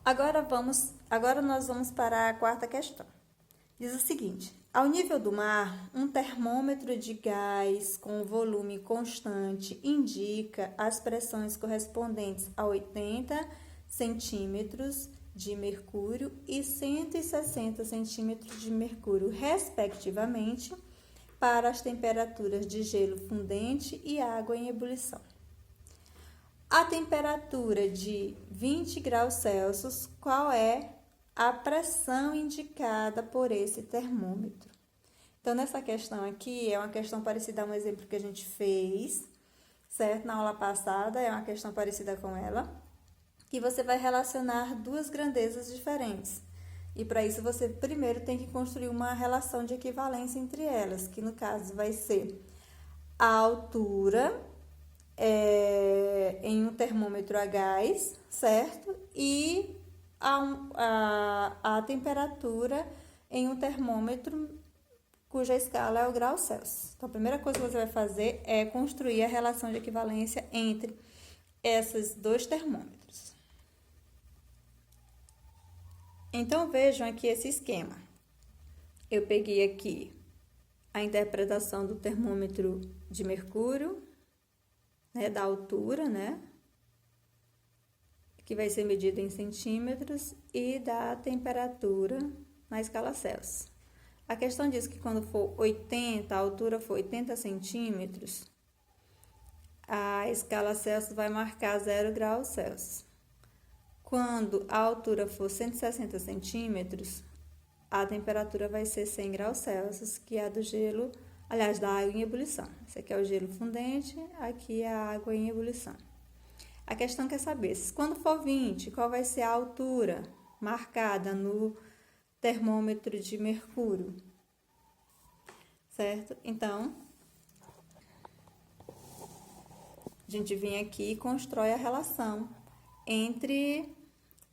Agora nós vamos para a quarta questão. Diz o seguinte: ao nível do mar, um termômetro de gás com volume constante indica as pressões correspondentes a 80 centímetros de mercúrio e 160 centímetros de mercúrio, respectivamente, para as temperaturas de gelo fundente e água em ebulição. A temperatura de 20 graus Celsius, qual é a pressão indicada por esse termômetro? Então, nessa questão aqui, é uma questão parecida a um exemplo que a gente fez, certo? Na aula passada, é uma questão parecida com ela, que você vai relacionar duas grandezas diferentes. E para isso, você primeiro tem que construir uma relação de equivalência entre elas, que no caso vai ser a altura em um termômetro a gás, certo? E a temperatura em um termômetro cuja escala é o grau Celsius. Então, a primeira coisa que você vai fazer é construir a relação de equivalência entre esses dois termômetros. Então, vejam aqui esse esquema. Eu peguei aqui a interpretação do termômetro de mercúrio, da altura, que vai ser medida em centímetros, e da temperatura na escala Celsius. A questão diz que quando for 80, a altura for 80 centímetros, a escala Celsius vai marcar 0 graus Celsius. Quando a altura for 160 centímetros, a temperatura vai ser 100 graus Celsius, que é a do gelo, aliás, da água em ebulição. Esse aqui é o gelo fundente, aqui é a água em ebulição. A questão quer saber, quando for 20, qual vai ser a altura marcada no termômetro de mercúrio, certo? Então, a gente vem aqui e constrói a relação entre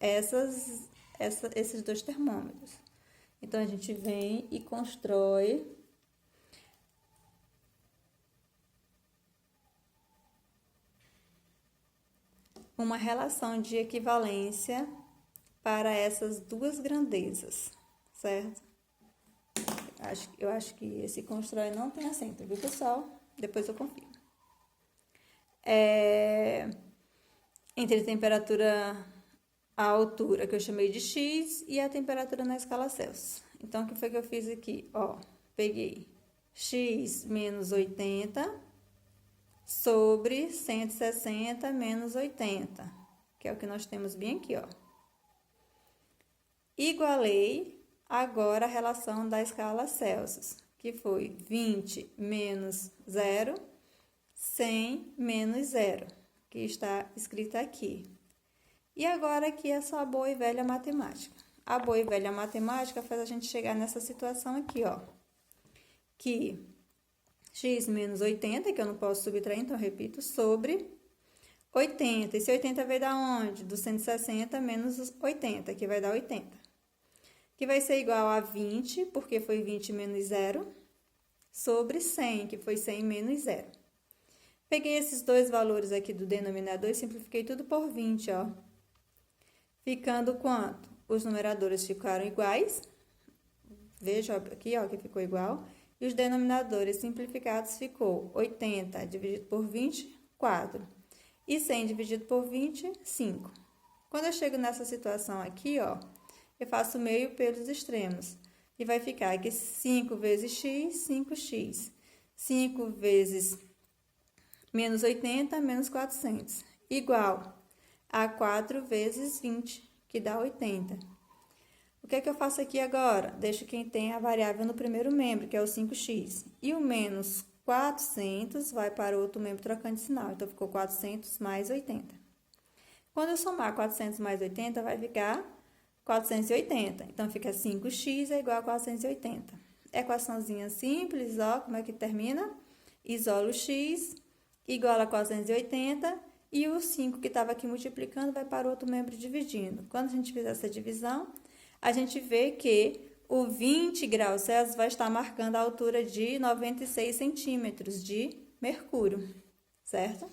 esses dois termômetros. Então, a gente vem e constrói uma relação de equivalência para essas duas grandezas, certo? Eu acho que esse constrói não tem acento, viu, pessoal? Depois eu confirmo. Entre a temperatura, a altura, que eu chamei de X, e a temperatura na escala Celsius. Então, o que foi que eu fiz aqui? Peguei X menos 80 sobre 160 menos 80, que é o que nós temos bem aqui, Igualei agora a relação da escala Celsius, que foi 20 menos 0, 100 menos 0, que está escrita aqui. E agora aqui é só a boa e velha matemática. A boa e velha matemática faz a gente chegar nessa situação aqui, que x menos 80, que eu não posso subtrair, então eu repito, sobre 80. Esse 80 vai dar onde? Do 160 menos 80, que vai dar 80. Que vai ser igual a 20, porque foi 20 menos 0, sobre 100, que foi 100 menos 0. Peguei esses dois valores aqui do denominador e simplifiquei tudo por 20, Ficando quanto? Os numeradores ficaram iguais. Veja aqui, que ficou igual. E os denominadores simplificados ficou 80 dividido por 20, 4. E 100 dividido por 20, 5. Quando eu chego nessa situação aqui, eu faço meio pelos extremos. E vai ficar aqui 5 vezes x, 5x. 5 vezes menos 80, menos 400. Igual a 4 vezes 20, que dá 80. O que é que eu faço aqui agora? Deixo quem tem a variável no primeiro membro, que é o 5x. E o menos 400 vai para o outro membro trocando de sinal. Então, ficou 400 mais 80. Quando eu somar 400 mais 80, vai ficar 480. Então, fica 5x é igual a 480. Equaçãozinha simples, como é que termina? Isolo x igual a 480 e o 5 que estava aqui multiplicando vai para o outro membro dividindo. Quando a gente fizer essa divisão, a gente vê que o 20 graus Celsius vai estar marcando a altura de 96 centímetros de mercúrio, certo?